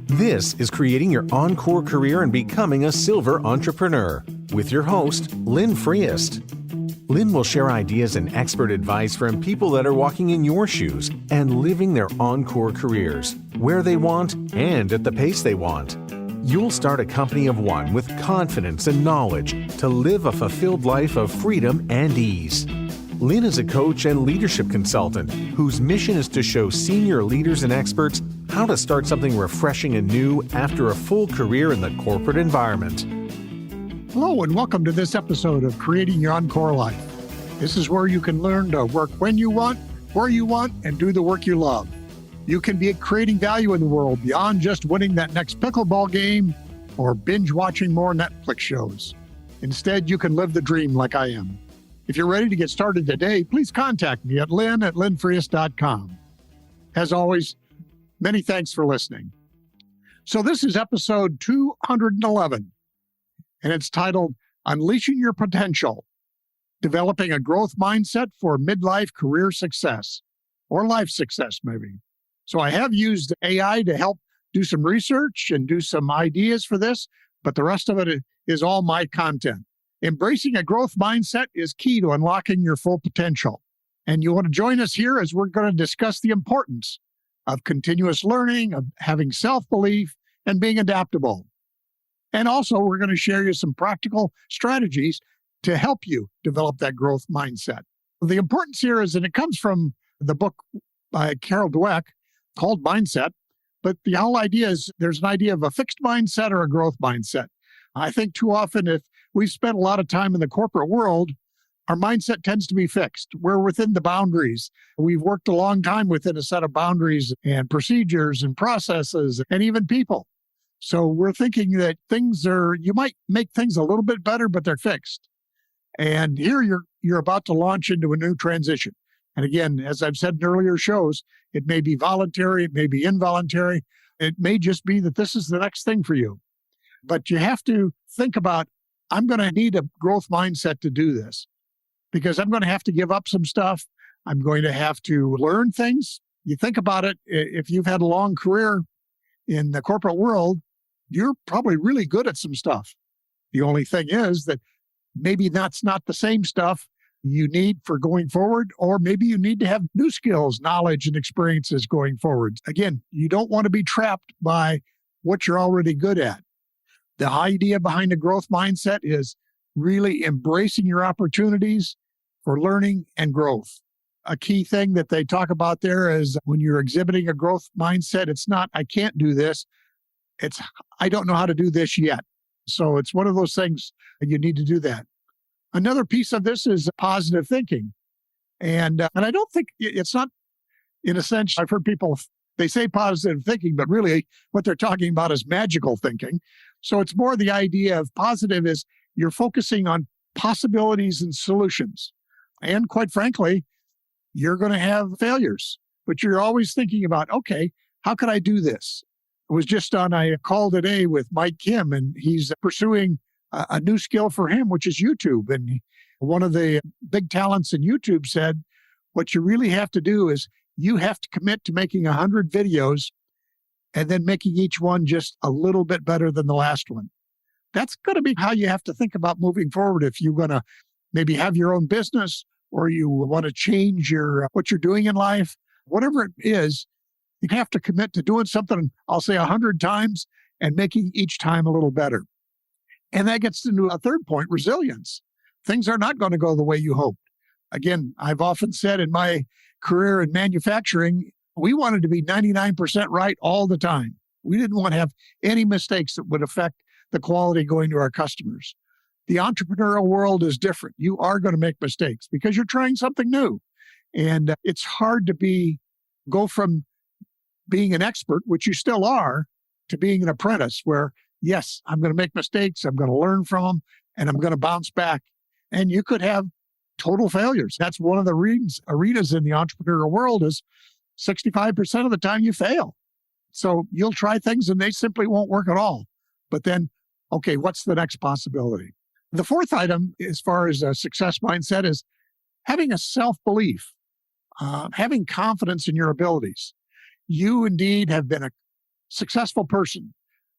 This is Creating Your Encore Career and Becoming a Silver Entrepreneur with your host, Lynn Freest. Lynn will share ideas and expert advice from people that are walking in your shoes and living their encore careers, where they want and at the pace they want. You'll start a company of one with confidence and knowledge to live a fulfilled life of freedom and ease. Lynn is a coach and leadership consultant whose mission is to show senior leaders and experts how to start something refreshing and new after a full career in the corporate environment. Hello, and welcome to this episode of Creating Your Encore Life. This is where you can learn to work when you want, where you want, and do the work you love. You can be creating value in the world beyond just winning that next pickleball game or binge watching more Netflix shows. Instead, you can live the dream like I am. If you're ready to get started today, please contact me at lynn@lynnfreest.com. As always, many thanks for listening. So this is episode 211, and it's titled Unleashing Your Potential, Developing a Growth Mindset for Midlife Career Success, or Life Success maybe. So I have used AI to help do some research and do some ideas for this, but the rest of it is all my content. Embracing a growth mindset is key to unlocking your full potential. And you want to join us here as we're going to discuss the importance of continuous learning, of having self-belief, and being adaptable. And also, we're going to share you some practical strategies to help you develop that growth mindset. The importance here is that it comes from the book by Carol Dweck called Mindset, but the whole idea is there's an idea of a fixed mindset or a growth mindset. I think too often if we've spent a lot of time in the corporate world, our mindset tends to be fixed. We're within the boundaries. We've worked a long time within a set of boundaries and procedures and processes and even people. So we're thinking that you might make things a little bit better, but they're fixed. And here you're about to launch into a new transition. And again, as I've said in earlier shows, it may be voluntary, it may be involuntary. It may just be that this is the next thing for you. But you have to think about, I'm going to need a growth mindset to do this because I'm going to have to give up some stuff. I'm going to have to learn things. You think about it, if you've had a long career in the corporate world, you're probably really good at some stuff. The only thing is that maybe that's not the same stuff you need for going forward, or maybe you need to have new skills, knowledge, and experiences going forward. Again, you don't want to be trapped by what you're already good at. The idea behind a growth mindset is really embracing your opportunities for learning and growth. A key thing that they talk about there is when you're exhibiting a growth mindset, it's not, I can't do this. It's, I don't know how to do this yet. So it's one of those things that you need to do that. Another piece of this is positive thinking. And I don't think it's not, in a sense, I've heard people, they say positive thinking, but really what they're talking about is magical thinking. So it's more the idea of positive is you're focusing on possibilities and solutions. And quite frankly, you're going to have failures, but you're always thinking about, okay, how can I do this? I was just on a call today with Mike Kim, and he's pursuing a new skill for him, which is YouTube. And one of the big talents in YouTube said, what you really have to do is you have to commit to making 100 videos and then making each one just a little bit better than the last one. That's going to be how you have to think about moving forward if you're going to maybe have your own business or you want to change what you're doing in life. Whatever it is, you have to commit to doing something, I'll say 100 times, and making each time a little better. And that gets into a third point, resilience. Things are not going to go the way you hoped. Again, I've often said in my career in manufacturing, we wanted to be 99% right all the time. We didn't want to have any mistakes that would affect the quality going to our customers. The entrepreneurial world is different. You are going to make mistakes because you're trying something new. And it's hard to go from being an expert, which you still are, to being an apprentice where, yes, I'm going to make mistakes, I'm going to learn from them, and I'm going to bounce back. And you could have total failures. That's one of the arenas in the entrepreneurial world is 65% of the time you fail. So you'll try things and they simply won't work at all. But then, okay, what's the next possibility? The fourth item, as far as a success mindset, is having a self-belief, having confidence in your abilities. You indeed have been successful person,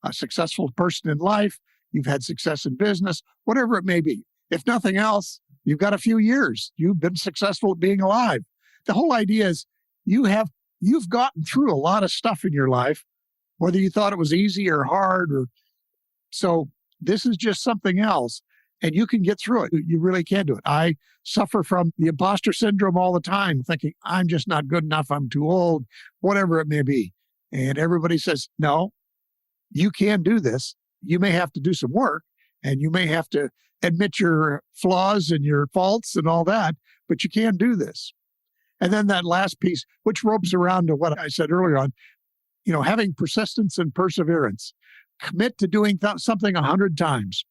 a successful person in life, you've had success in business, whatever it may be. If nothing else, you've got a few years. You've been successful at being alive. The whole idea is you've gotten through a lot of stuff in your life, whether you thought it was easy or hard, or so this is just something else. And you can get through it. You really can do it. I suffer from the imposter syndrome all the time, thinking I'm just not good enough. I'm too old, whatever it may be. And everybody says, no, you can do this. You may have to do some work and you may have to admit your flaws and your faults and all that, but you can do this. And then that last piece, which ropes around to what I said earlier on, having persistence and perseverance. Commit to doing something 100 times.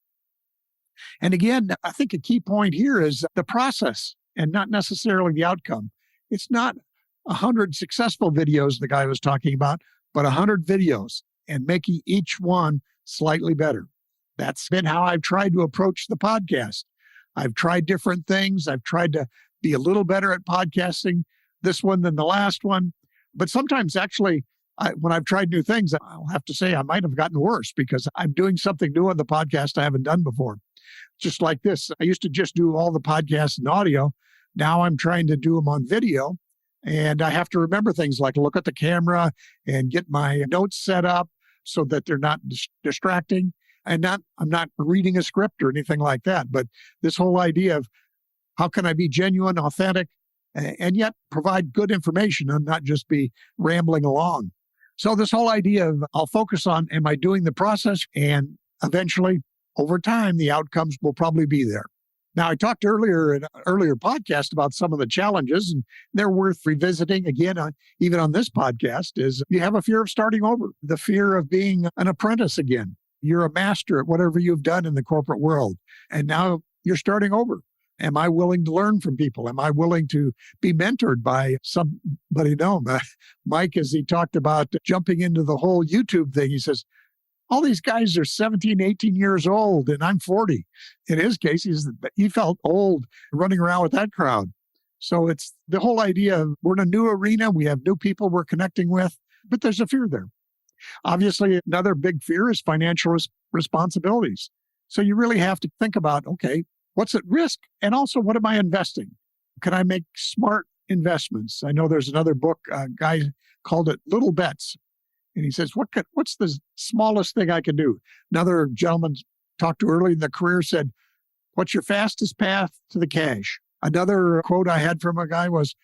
And again, I think a key point here is the process and not necessarily the outcome. It's not 100 successful videos the guy was talking about, but 100 videos and making each one slightly better. That's been how I've tried to approach the podcast. I've tried different things. I've tried to be a little better at podcasting this one than the last one. But sometimes actually, when I've tried new things, I'll have to say I might have gotten worse because I'm doing something new on the podcast I haven't done before. Just like this, I used to just do all the podcasts in audio. Now I'm trying to do them on video. And I have to remember things like look at the camera and get my notes set up so that they're not distracting. And I'm not reading a script or anything like that. But this whole idea of how can I be genuine, authentic, and yet provide good information and not just be rambling along. So this whole idea of I'll focus on, am I doing the process? And eventually, over time, the outcomes will probably be there. Now, I talked earlier in an earlier podcast about some of the challenges, and they're worth revisiting again, even on this podcast, is you have a fear of starting over, the fear of being an apprentice again. You're a master at whatever you've done in the corporate world, and now you're starting over. Am I willing to learn from people? Am I willing to be mentored by somebody? No, Mike, as he talked about jumping into the whole YouTube thing, he says, all these guys are 17, 18 years old, and I'm 40. In his case, he felt old running around with that crowd. So it's the whole idea of we're in a new arena. We have new people we're connecting with, but there's a fear there. Obviously, another big fear is financial responsibilities. So you really have to think about, okay, what's at risk? And also, what am I investing? Can I make smart investments? I know there's another book, a guy called it Little Bets. And he says, what's the smallest thing I can do? Another gentleman talked to early in the career said, what's your fastest path to the cash? Another quote I had from a guy was,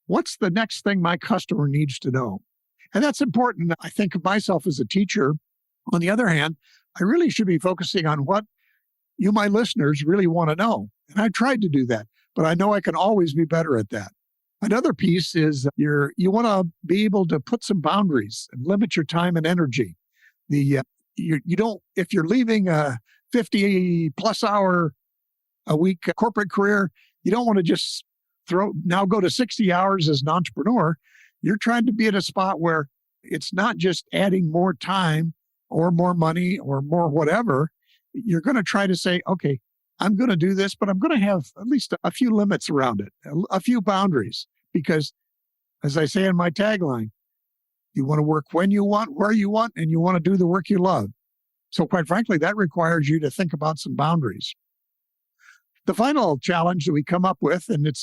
what's the next thing my customer needs to know? And that's important. I think of myself as a teacher. On the other hand, I really should be focusing on what you, my listeners, really want to know. And I tried to do that, but I know I can always be better at that. Another piece is you want to be able to put some boundaries and limit your time and energy. You don't, if you're leaving a 50 plus hour a week corporate career, you don't want to just go to 60 hours as an entrepreneur. You're trying to be at a spot where it's not just adding more time or more money or more whatever. You're going to try to say, okay, I'm going to do this, but I'm going to have at least a few limits around it, a few boundaries, because as I say in my tagline, you want to work when you want, where you want, and you want to do the work you love. So quite frankly, that requires you to think about some boundaries. The final challenge that we come up with, and it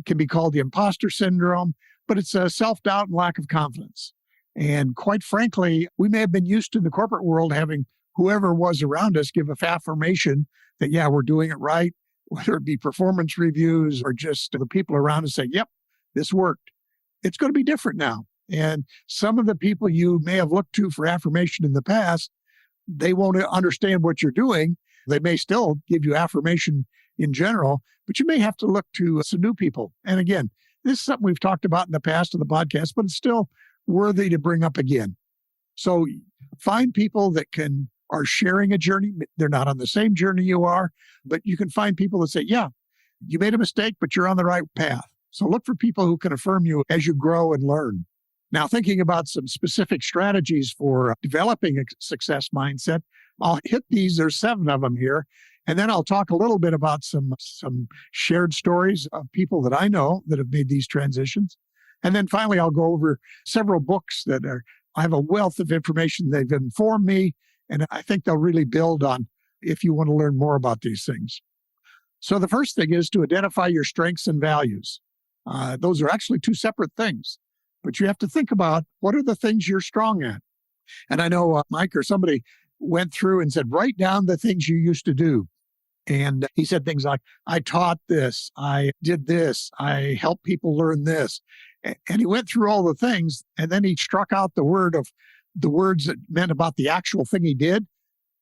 can be called the imposter syndrome, but it's a self-doubt and lack of confidence. And quite frankly, we may have been used to in the corporate world having whoever was around us give us affirmation that, yeah, we're doing it right, whether it be performance reviews or just the people around us say, yep, this worked. It's going to be different now. And some of the people you may have looked to for affirmation in the past, they won't understand what you're doing. They may still give you affirmation in general, but you may have to look to some new people. And again, this is something we've talked about in the past of the podcast, but it's still worthy to bring up again. So find people that are sharing a journey. They're not on the same journey you are, but you can find people that say, yeah, you made a mistake, but you're on the right path. So look for people who can affirm you as you grow and learn. Now, thinking about some specific strategies for developing a success mindset, I'll hit these. There's 7 of them here. And then I'll talk a little bit about some shared stories of people that I know that have made these transitions. And then finally, I'll go over several books that are I have a wealth of information. They've informed me, and I think they'll really build on if you want to learn more about these things. So the first thing is to identify your strengths and values. Those are actually two separate things, but you have to think about what are the things you're strong at. And I know Mike or somebody went through and said, write down the things you used to do. And he said things like, I taught this, I did this, I helped people learn this. And he went through all the things, and then he struck out the words that meant about the actual thing he did.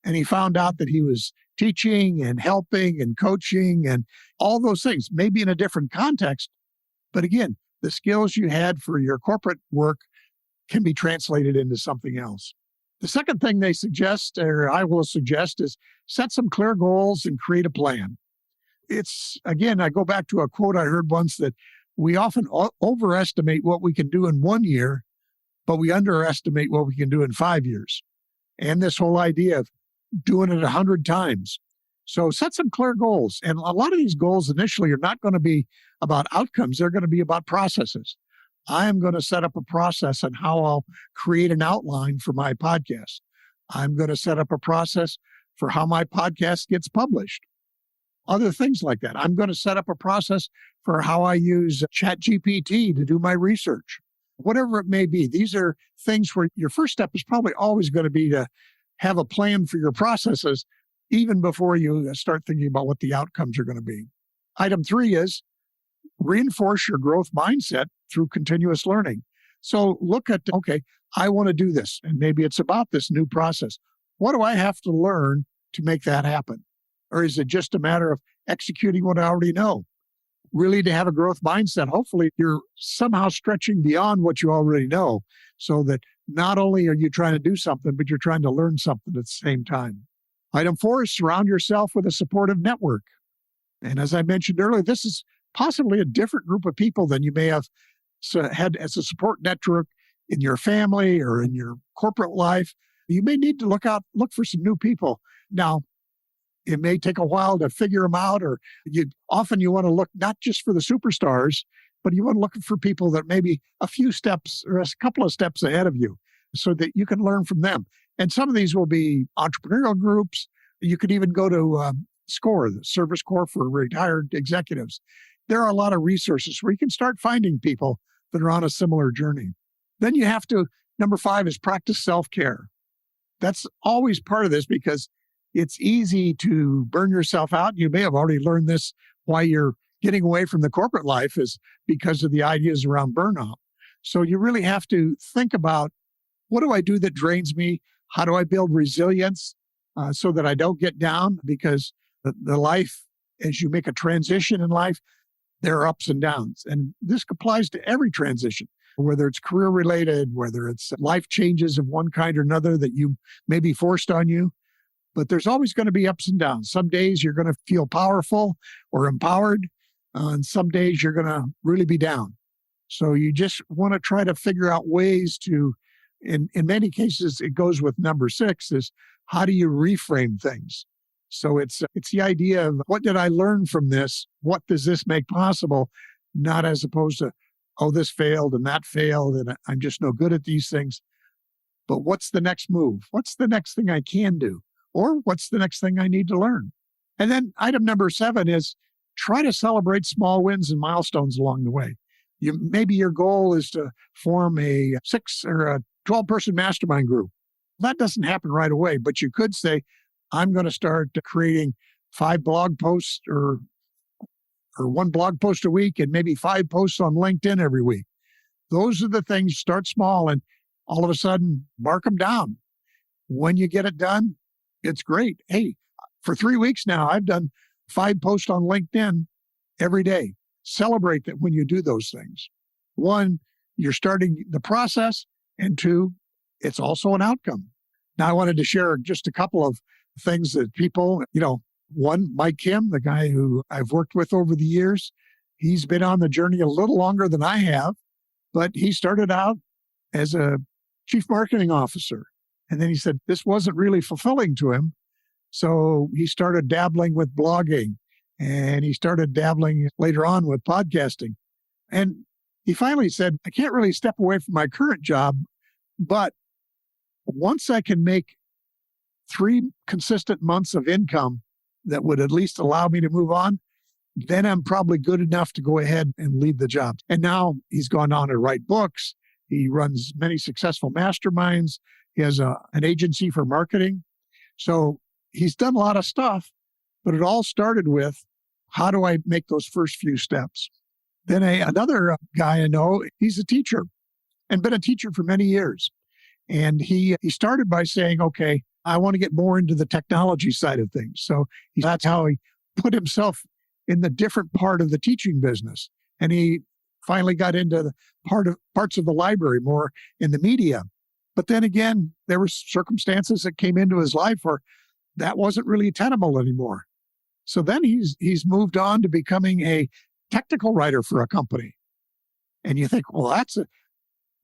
And he found out that he was teaching and helping and coaching and all those things, maybe in a different context. But again, the skills you had for your corporate work can be translated into something else. The second thing they suggest, or I will suggest, is set some clear goals and create a plan. Again, I go back to a quote I heard once that we often overestimate what we can do in 1 year, but we underestimate what we can do in 5 years. And this whole idea of doing it 100 times. So set some clear goals. And a lot of these goals initially are not going to be about outcomes. They're going to be about processes. I am going to set up a process on how I'll create an outline for my podcast. I'm going to set up a process for how my podcast gets published. Other things like that. I'm going to set up a process for how I use ChatGPT to do my research. Whatever it may be, these are things where your first step is probably always going to be to have a plan for your processes even before you start thinking about what the outcomes are going to be. Item 3 is reinforce your growth mindset through continuous learning. So look at, okay, I want to do this, and maybe it's about this new process. What do I have to learn to make that happen? Or is it just a matter of executing what I already know? Really, to have a growth mindset, hopefully you're somehow stretching beyond what you already know, so that not only are you trying to do something, but you're trying to learn something at the same time. Item 4 is surround yourself with a supportive network. And as I mentioned earlier, this is possibly a different group of people than you may have had as a support network in your family or in your corporate life. You may need to look for some new people. Now, it may take a while to figure them out, or often you want to look not just for the superstars, but you want to look for people that maybe a few steps or a couple of steps ahead of you so that you can learn from them. And some of these will be entrepreneurial groups. You could even go to SCORE, the Service Corps for Retired Executives. There are a lot of resources where you can start finding people that are on a similar journey. Then you have to, number 5 is practice self-care. That's always part of this because it's easy to burn yourself out. You may have already learned this while you're getting away from the corporate life is because of the ideas around burnout. So you really have to think about, what do I do that drains me? How do I build resilience so that I don't get down? Because the life, as you make a transition in life, there are ups and downs. And this applies to every transition, whether it's career related, whether it's life changes of one kind or another that you may be forced on you. But there's always going to be ups and downs. Some days you're going to feel powerful or empowered, and some days you're going to really be down. So you just want to try to figure out ways to, in many cases, it goes with number 6 is how do you reframe things? So it's the idea of what did I learn from this? What does this make possible? Not as opposed to, oh, this failed and that failed and I'm just no good at these things. But what's the next move? What's the next thing I can do? Or what's the next thing I need to learn? And then item number 7 is try to celebrate small wins and milestones along the way. Maybe your goal is to form a 6 or a 12-person mastermind group. That doesn't happen right away, but you could say, I'm going to start creating 5 blog posts or 1 blog post a week and maybe 5 posts on LinkedIn every week. Those are the things. Start small and all of a sudden mark them down. When you get it done, it's great. Hey, for 3 weeks now, I've done 5 posts on LinkedIn every day. Celebrate that when you do those things. 1, you're starting the process, and 2, it's also an outcome. Now, I wanted to share just a couple of things that people, 1, Mike Kim, the guy who I've worked with over the years, he's been on the journey a little longer than I have, but he started out as a chief marketing officer. And then he said this wasn't really fulfilling to him. So he started dabbling with blogging, and he started dabbling later on with podcasting. And he finally said, I can't really step away from my current job, but once I can make 3 consistent months of income that would at least allow me to move on, then I'm probably good enough to go ahead and lead the job. And now he's gone on to write books. He runs many successful masterminds. He has an agency for marketing. So he's done a lot of stuff, but it all started with, how do I make those first few steps? Then another guy I know, he's a teacher and been a teacher for many years. And he started by saying, okay, I want to get more into the technology side of things. So that's how he put himself in the different part of the teaching business. And he finally got into the parts of the library, more in the media. But then again, there were circumstances that came into his life where that wasn't really tenable anymore. So then he's moved on to becoming a technical writer for a company. And you think, well,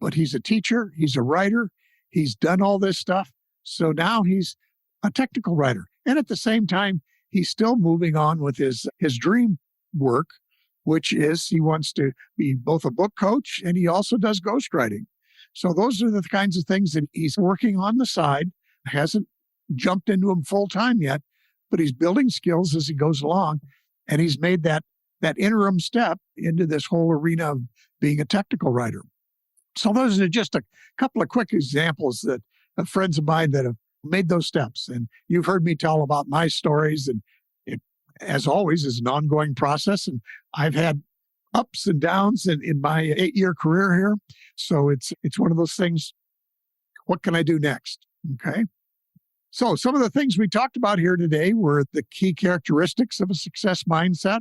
but he's a teacher, he's a writer, he's done all this stuff. So now he's a technical writer. And at the same time, he's still moving on with his dream work, which is he wants to be both a book coach and he also does ghostwriting. So those are the kinds of things that he's working on the side, hasn't jumped into them full time yet, but he's building skills as he goes along. And he's made that interim step into this whole arena of being a technical writer. So those are just a couple of quick examples of friends of mine that have made those steps. And you've heard me tell about my stories, and it, as always, is an ongoing process. And I've had ups and downs in my 8-year career here. So it's one of those things, what can I do next? Okay. So some of the things we talked about here today were the key characteristics of a success mindset,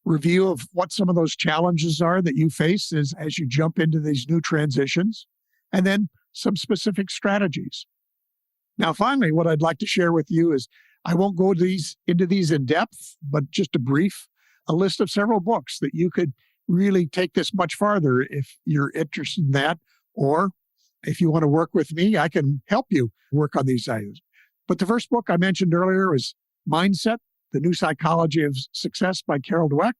review of what some of those challenges are that you face as you jump into these new transitions, and then some specific strategies. Now, finally, what I'd like to share with you is, I won't go into these in depth, but just a list of several books that you could really take this much farther if you're interested in that, or if you want to work with me, I can help you work on these items. But the first book I mentioned earlier was Mindset, The New Psychology of Success by Carol Dweck.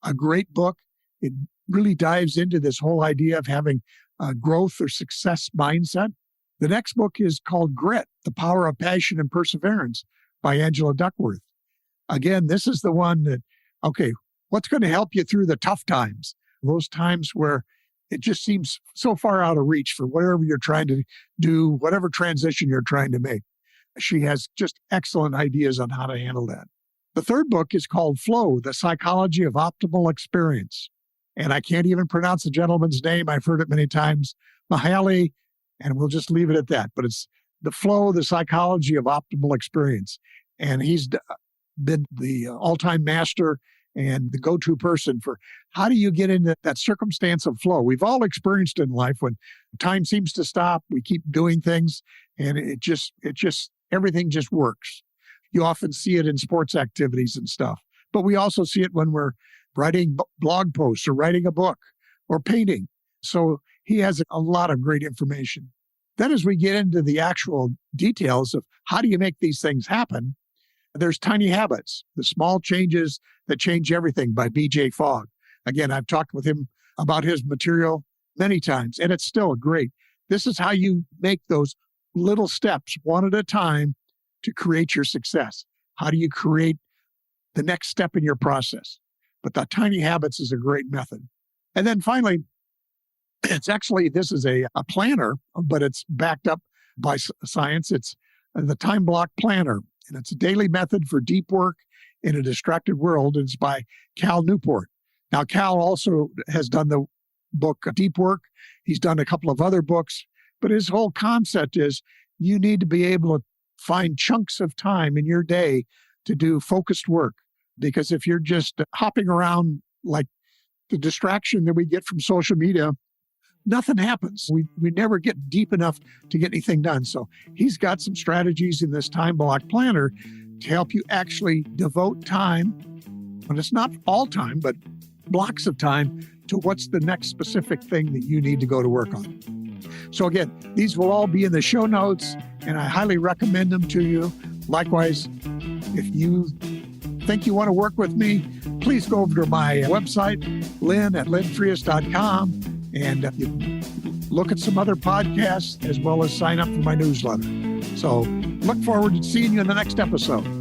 A great book. It really dives into this whole idea of having a growth or success mindset. The next book is called Grit, The Power of Passion and Perseverance by Angela Duckworth. Again, this is the one that, okay, what's going to help you through the tough times? Those times where it just seems so far out of reach for whatever you're trying to do, whatever transition you're trying to make. She has just excellent ideas on how to handle that. The third book is called Flow, The Psychology of Optimal Experience. And I can't even pronounce the gentleman's name. I've heard it many times, Mihaly, and we'll just leave it at that. But it's the Flow, The Psychology of Optimal Experience. And he's been the all-time master and the go-to person for how do you get into that circumstance of flow. We've all experienced in life when time seems to stop, we keep doing things, and everything just works. You often see it in sports activities and stuff, but we also see it when we're writing blog posts or writing a book or painting. So he has a lot of great information. Then as we get into the actual details of how do you make these things happen, there's Tiny Habits, The Small Changes That Change Everything by B.J. Fogg. Again, I've talked with him about his material many times, and it's still great. This is how you make those little steps one at a time to create your success. How do you create the next step in your process? But the Tiny Habits is a great method. And then finally, this is a planner, but it's backed up by science. It's the Time Block Planner, and it's a daily method for deep work in a distracted world. It's by Cal Newport. Now, Cal also has done the book Deep Work. He's done a couple of other books, but his whole concept is you need to be able to find chunks of time in your day to do focused work. Because if you're just hopping around like the distraction that we get from social media, nothing happens. We never get deep enough to get anything done. So he's got some strategies in this Time Block Planner to help you actually devote time, and it's not all time, but blocks of time to what's the next specific thing that you need to go to work on. So again, these will all be in the show notes, and I highly recommend them to you. Likewise, if you think you want to work with me, please go over to my website, lynn@lynnfrias.com, and look at some other podcasts, as well as sign up for my newsletter. So look forward to seeing you in the next episode.